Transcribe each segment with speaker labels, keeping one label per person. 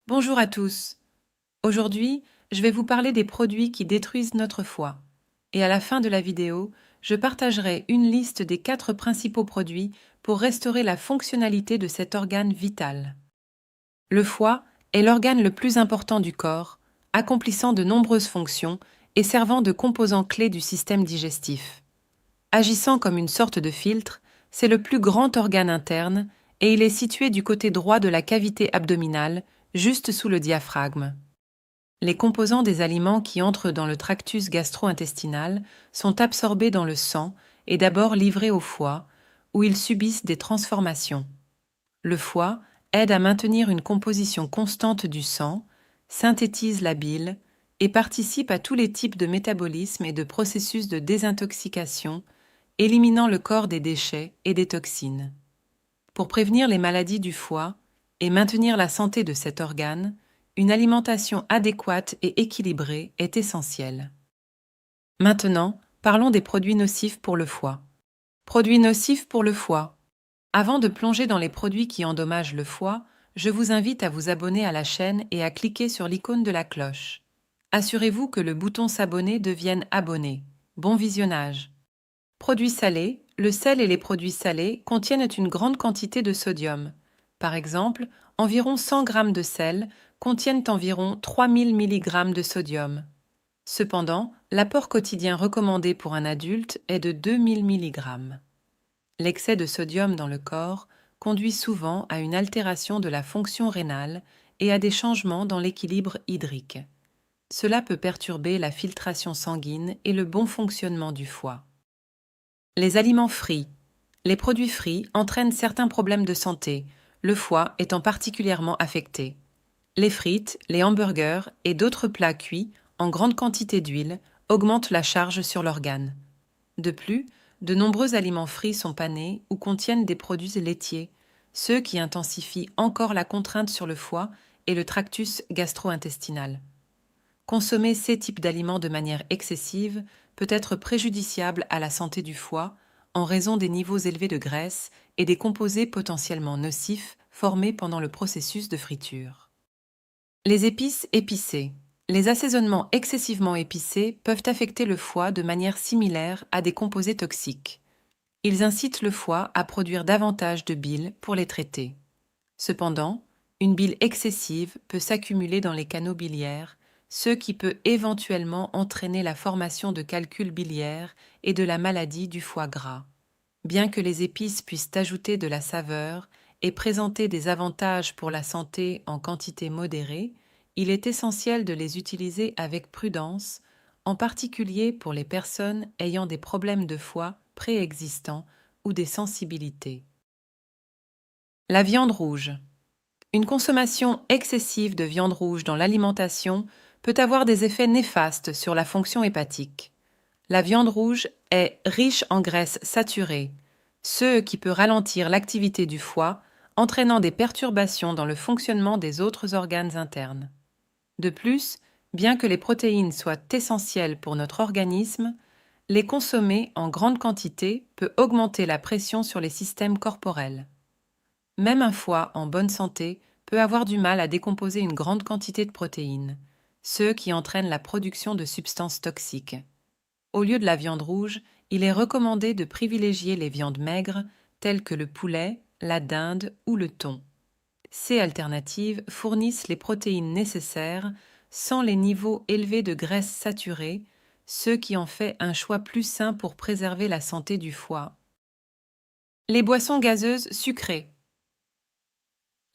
Speaker 1: Bonjour à tous. Aujourd'hui, je vais vous parler des produits qui détruisent notre foie. Et à la fin de la vidéo, je partagerai une liste des 4 principaux produits pour restaurer la fonctionnalité de cet organe vital. Le foie est l'organe le plus important du corps, accomplissant de nombreuses fonctions et servant de composant clé du système digestif. Agissant comme une sorte de filtre, c'est le plus grand organe interne et il est situé du côté droit de la cavité abdominale, juste sous le diaphragme. Les composants des aliments qui entrent dans le tractus gastro-intestinal sont absorbés dans le sang et d'abord livrés au foie, où ils subissent des transformations. Le foie aide à maintenir une composition constante du sang, synthétise la bile et participe à tous les types de métabolisme et de processus de désintoxication, éliminant le corps des déchets et des toxines. Pour prévenir les maladies du foie et maintenir la santé de cet organe, une alimentation adéquate et équilibrée est essentielle. Maintenant, parlons des produits nocifs pour le foie. Produits nocifs pour le foie. Avant de plonger dans les produits qui endommagent le foie, je vous invite à vous abonner à la chaîne et à cliquer sur l'icône de la cloche. Assurez-vous que le bouton s'abonner devienne abonné. Bon visionnage. Produits salés, le sel et les produits salés contiennent une grande quantité de sodium. Par exemple, environ 100 g de sel contiennent environ 3000 mg de sodium. Cependant, l'apport quotidien recommandé pour un adulte est de 2000 mg. L'excès de sodium dans le corps conduit souvent à une altération de la fonction rénale et à des changements dans l'équilibre hydrique. Cela peut perturber la filtration sanguine et le bon fonctionnement du foie. Les aliments frits. Les produits frits entraînent certains problèmes de santé, le foie étant particulièrement affecté. Les frites, les hamburgers et d'autres plats cuits en grande quantité d'huile augmentent la charge sur l'organe. De plus, de nombreux aliments frits sont panés ou contiennent des produits laitiers, ceux qui intensifient encore la contrainte sur le foie et le tractus gastro-intestinal. Consommer ces types d'aliments de manière excessive peut être préjudiciable à la santé du foie en raison des niveaux élevés de graisse et des composés potentiellement nocifs formés pendant le processus de friture. Les épices épicées. Les assaisonnements excessivement épicés peuvent affecter le foie de manière similaire à des composés toxiques. Ils incitent le foie à produire davantage de bile pour les traiter. Cependant, une bile excessive peut s'accumuler dans les canaux biliaires, ce qui peut éventuellement entraîner la formation de calculs biliaires et de la maladie du foie gras. Bien que les épices puissent ajouter de la saveur et présenter des avantages pour la santé en quantité modérée, il est essentiel de les utiliser avec prudence, en particulier pour les personnes ayant des problèmes de foie préexistants ou des sensibilités. La viande rouge. Une consommation excessive de viande rouge dans l'alimentation peut avoir des effets néfastes sur la fonction hépatique. La viande rouge est riche en graisses saturées, ce qui peut ralentir l'activité du foie, entraînant des perturbations dans le fonctionnement des autres organes internes. De plus, bien que les protéines soient essentielles pour notre organisme, les consommer en grande quantité peut augmenter la pression sur les systèmes corporels. Même un foie en bonne santé peut avoir du mal à décomposer une grande quantité de protéines, ce qui entraîne la production de substances toxiques. Au lieu de la viande rouge, il est recommandé de privilégier les viandes maigres telles que le poulet, la dinde ou le thon. Ces alternatives fournissent les protéines nécessaires sans les niveaux élevés de graisses saturées, ce qui en fait un choix plus sain pour préserver la santé du foie. Les boissons gazeuses sucrées.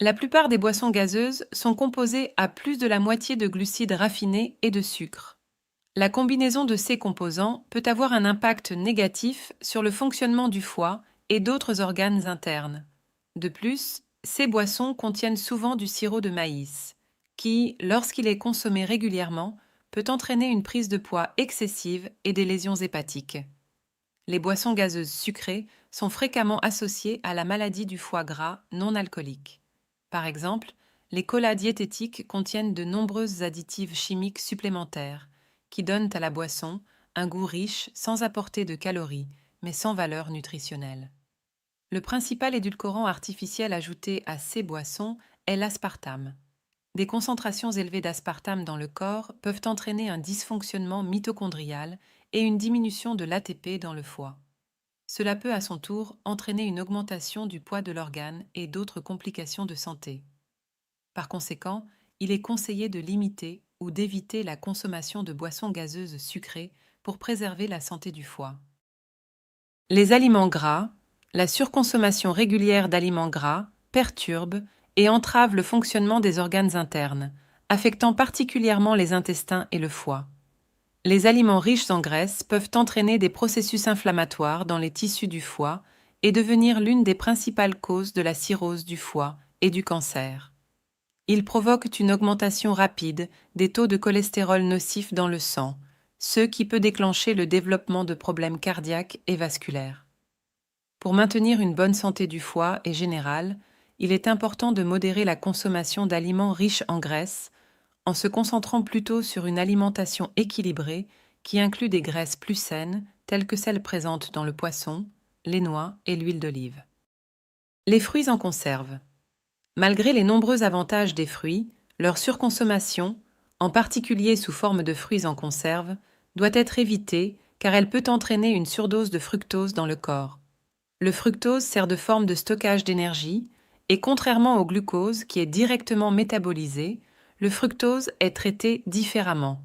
Speaker 1: La plupart des boissons gazeuses sont composées à plus de la moitié de glucides raffinés et de sucre. La combinaison de ces composants peut avoir un impact négatif sur le fonctionnement du foie et d'autres organes internes. De plus, ces boissons contiennent souvent du sirop de maïs, qui, lorsqu'il est consommé régulièrement, peut entraîner une prise de poids excessive et des lésions hépatiques. Les boissons gazeuses sucrées sont fréquemment associées à la maladie du foie gras non alcoolique. Par exemple, les colas diététiques contiennent de nombreux additifs chimiques supplémentaires qui donnent à la boisson un goût riche sans apporter de calories, mais sans valeur nutritionnelle. Le principal édulcorant artificiel ajouté à ces boissons est l'aspartame. Des concentrations élevées d'aspartame dans le corps peuvent entraîner un dysfonctionnement mitochondrial et une diminution de l'ATP dans le foie. Cela peut à son tour entraîner une augmentation du poids de l'organe et d'autres complications de santé. Par conséquent, il est conseillé de limiter ou d'éviter la consommation de boissons gazeuses sucrées pour préserver la santé du foie. Les aliments gras, la surconsommation régulière d'aliments gras perturbe et entrave le fonctionnement des organes internes, affectant particulièrement les intestins et le foie. Les aliments riches en graisse peuvent entraîner des processus inflammatoires dans les tissus du foie et devenir l'une des principales causes de la cirrhose du foie et du cancer. Ils provoquent une augmentation rapide des taux de cholestérol nocif dans le sang, ce qui peut déclencher le développement de problèmes cardiaques et vasculaires. Pour maintenir une bonne santé du foie et générale, il est important de modérer la consommation d'aliments riches en graisse, en se concentrant plutôt sur une alimentation équilibrée qui inclut des graisses plus saines, telles que celles présentes dans le poisson, les noix et l'huile d'olive. Les fruits en conserve. Malgré les nombreux avantages des fruits, leur surconsommation, en particulier sous forme de fruits en conserve, doit être évitée car elle peut entraîner une surdose de fructose dans le corps. Le fructose sert de forme de stockage d'énergie et contrairement au glucose qui est directement métabolisé, le fructose est traité différemment.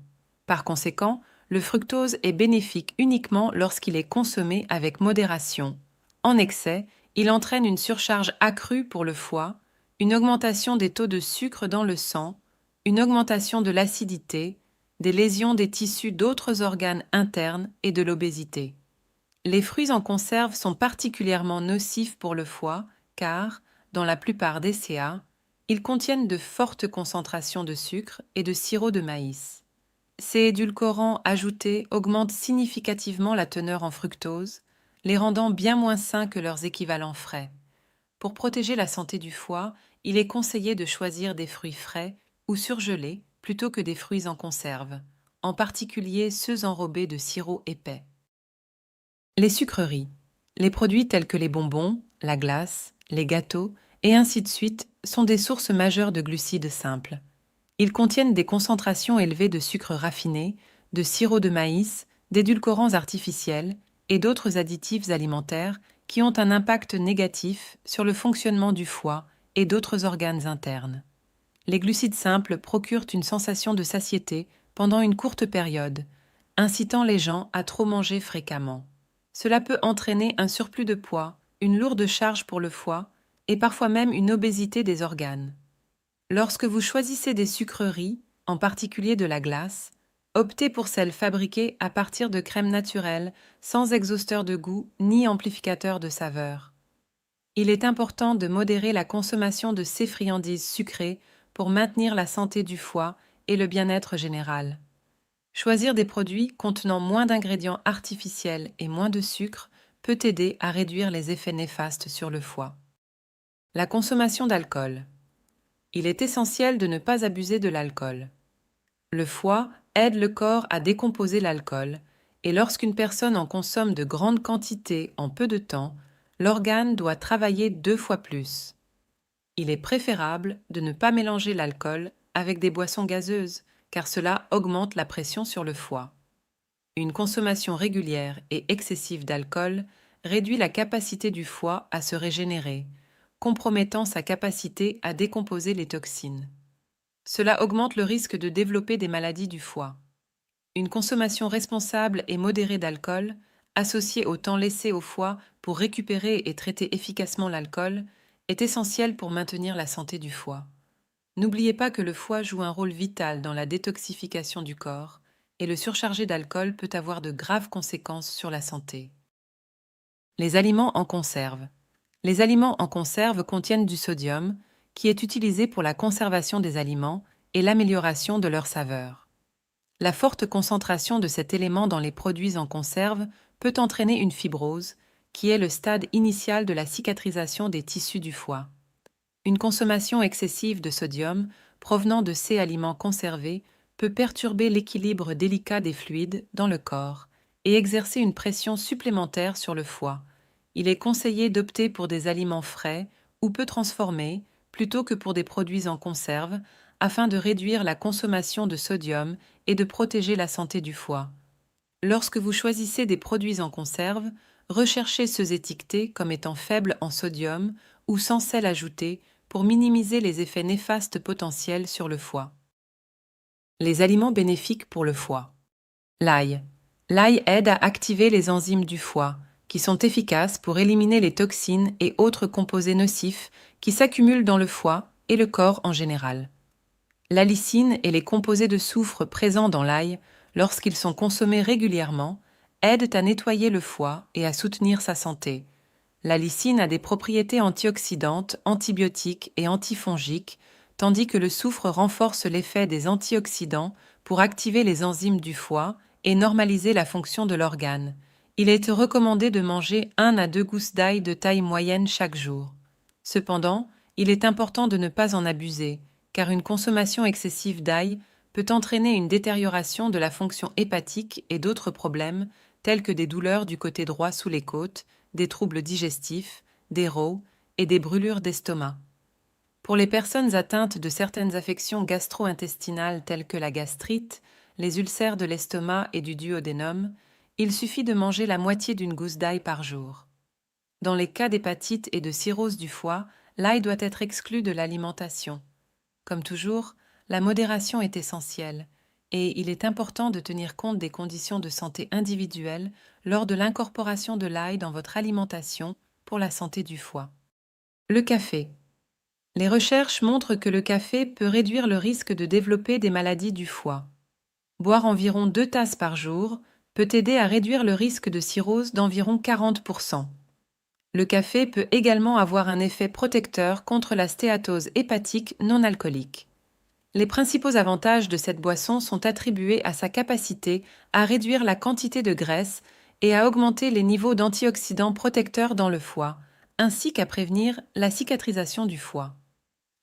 Speaker 1: Par conséquent, le fructose est bénéfique uniquement lorsqu'il est consommé avec modération. En excès, il entraîne une surcharge accrue pour le foie, une augmentation des taux de sucre dans le sang, une augmentation de l'acidité, des lésions des tissus d'autres organes internes et de l'obésité. Les fruits en conserve sont particulièrement nocifs pour le foie car, dans la plupart des CA, ils contiennent de fortes concentrations de sucre et de sirop de maïs. Ces édulcorants ajoutés augmentent significativement la teneur en fructose, les rendant bien moins sains que leurs équivalents frais. Pour protéger la santé du foie, il est conseillé de choisir des fruits frais ou surgelés plutôt que des fruits en conserve, en particulier ceux enrobés de sirop épais. Les sucreries. Les produits tels que les bonbons, la glace, les gâteaux et ainsi de suite sont des sources majeures de glucides simples. Ils contiennent des concentrations élevées de sucre raffiné, de sirop de maïs, d'édulcorants artificiels et d'autres additifs alimentaires qui ont un impact négatif sur le fonctionnement du foie et d'autres organes internes. Les glucides simples procurent une sensation de satiété pendant une courte période, incitant les gens à trop manger fréquemment. Cela peut entraîner un surplus de poids, une lourde charge pour le foie et parfois même une obésité des organes. Lorsque vous choisissez des sucreries, en particulier de la glace, optez pour celles fabriquées à partir de crèmes naturelles, sans exhausteur de goût ni amplificateur de saveur. Il est important de modérer la consommation de ces friandises sucrées pour maintenir la santé du foie et le bien-être général. Choisir des produits contenant moins d'ingrédients artificiels et moins de sucre peut aider à réduire les effets néfastes sur le foie. La consommation d'alcool. Il est essentiel de ne pas abuser de l'alcool. Le foie aide le corps à décomposer l'alcool, et lorsqu'une personne en consomme de grandes quantités en peu de temps, l'organe doit travailler 2 fois plus. Il est préférable de ne pas mélanger l'alcool avec des boissons gazeuses, car cela augmente la pression sur le foie. Une consommation régulière et excessive d'alcool réduit la capacité du foie à se régénérer, compromettant sa capacité à décomposer les toxines. Cela augmente le risque de développer des maladies du foie. Une consommation responsable et modérée d'alcool, associée au temps laissé au foie pour récupérer et traiter efficacement l'alcool, est essentielle pour maintenir la santé du foie. N'oubliez pas que le foie joue un rôle vital dans la détoxification du corps et le surcharger d'alcool peut avoir de graves conséquences sur la santé. Les aliments en conserve. Les aliments en conserve contiennent du sodium, qui est utilisé pour la conservation des aliments et l'amélioration de leur saveur. La forte concentration de cet élément dans les produits en conserve peut entraîner une fibrose, qui est le stade initial de la cicatrisation des tissus du foie. Une consommation excessive de sodium provenant de ces aliments conservés peut perturber l'équilibre délicat des fluides dans le corps et exercer une pression supplémentaire sur le foie. Il est conseillé d'opter pour des aliments frais ou peu transformés plutôt que pour des produits en conserve afin de réduire la consommation de sodium et de protéger la santé du foie. Lorsque vous choisissez des produits en conserve, recherchez ceux étiquetés comme étant faibles en sodium ou sans sel ajouté pour minimiser les effets néfastes potentiels sur le foie. Les aliments bénéfiques pour le foie. L'ail. L'ail aide à activer les enzymes du foie, qui sont efficaces pour éliminer les toxines et autres composés nocifs qui s'accumulent dans le foie et le corps en général. L'allicine et les composés de soufre présents dans l'ail, lorsqu'ils sont consommés régulièrement, aident à nettoyer le foie et à soutenir sa santé. L'allicine a des propriétés antioxydantes, antibiotiques et antifongiques, tandis que le soufre renforce l'effet des antioxydants pour activer les enzymes du foie et normaliser la fonction de l'organe. Il est recommandé de manger 1 à 2 gousses d'ail de taille moyenne chaque jour. Cependant, il est important de ne pas en abuser, car une consommation excessive d'ail peut entraîner une détérioration de la fonction hépatique et d'autres problèmes, tels que des douleurs du côté droit sous les côtes, des troubles digestifs, des rots et des brûlures d'estomac. Pour les personnes atteintes de certaines affections gastro-intestinales telles que la gastrite, les ulcères de l'estomac et du duodénum, il suffit de manger la moitié d'une gousse d'ail par jour. Dans les cas d'hépatite et de cirrhose du foie, l'ail doit être exclu de l'alimentation. Comme toujours, la modération est essentielle, et il est important de tenir compte des conditions de santé individuelles lors de l'incorporation de l'ail dans votre alimentation pour la santé du foie. Le café. Les recherches montrent que le café peut réduire le risque de développer des maladies du foie. Boire environ 2 tasses par jour peut aider à réduire le risque de cirrhose d'environ 40%. Le café peut également avoir un effet protecteur contre la stéatose hépatique non alcoolique. Les principaux avantages de cette boisson sont attribués à sa capacité à réduire la quantité de graisse et à augmenter les niveaux d'antioxydants protecteurs dans le foie, ainsi qu'à prévenir la cicatrisation du foie.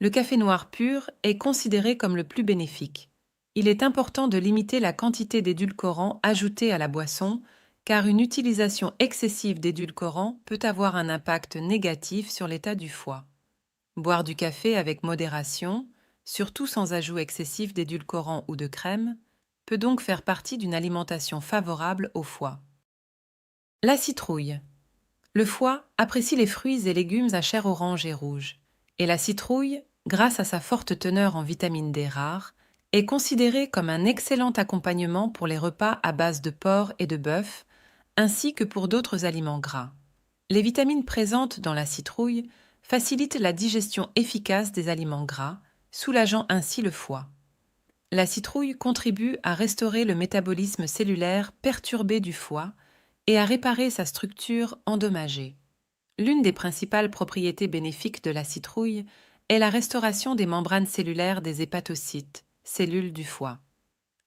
Speaker 1: Le café noir pur est considéré comme le plus bénéfique. Il est important de limiter la quantité d'édulcorants ajoutés à la boisson, car une utilisation excessive d'édulcorants peut avoir un impact négatif sur l'état du foie. Boire du café avec modération, surtout sans ajout excessif d'édulcorants ou de crème, peut donc faire partie d'une alimentation favorable au foie. La citrouille. Le foie apprécie les fruits et légumes à chair orange et rouge, et la citrouille, grâce à sa forte teneur en vitamine D rare, est considérée comme un excellent accompagnement pour les repas à base de porc et de bœuf, ainsi que pour d'autres aliments gras. Les vitamines présentes dans la citrouille facilitent la digestion efficace des aliments gras, soulageant ainsi le foie. La citrouille contribue à restaurer le métabolisme cellulaire perturbé du foie et à réparer sa structure endommagée. L'une des principales propriétés bénéfiques de la citrouille est la restauration des membranes cellulaires des hépatocytes, cellules du foie.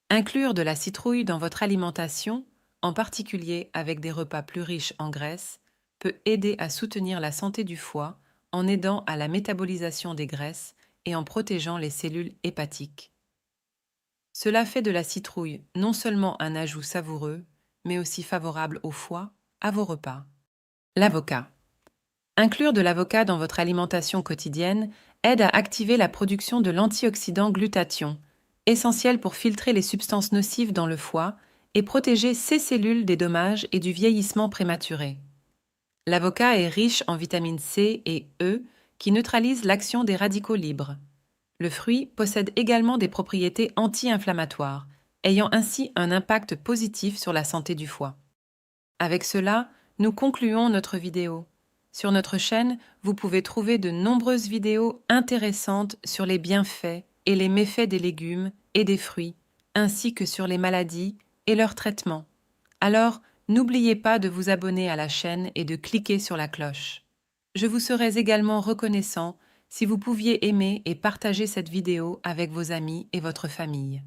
Speaker 1: Inclure de la citrouille dans votre alimentation, en particulier avec des repas plus riches en graisses, peut aider à soutenir la santé du foie en aidant à la métabolisation des graisses et en protégeant les cellules hépatiques. Cela fait de la citrouille non seulement un ajout savoureux, mais aussi favorable au foie, à vos repas. L'avocat. Inclure de l'avocat dans votre alimentation quotidienne aide à activer la production de l'antioxydant glutathion, essentiel pour filtrer les substances nocives dans le foie et protéger ces cellules des dommages et du vieillissement prématuré. L'avocat est riche en vitamines C et E qui neutralisent l'action des radicaux libres. Le fruit possède également des propriétés anti-inflammatoires, ayant ainsi un impact positif sur la santé du foie. Avec cela, nous concluons notre vidéo. Sur notre chaîne, vous pouvez trouver de nombreuses vidéos intéressantes sur les bienfaits et les méfaits des légumes et des fruits, ainsi que sur les maladies et leur traitement. Alors, n'oubliez pas de vous abonner à la chaîne et de cliquer sur la cloche. Je vous serais également reconnaissant si vous pouviez aimer et partager cette vidéo avec vos amis et votre famille.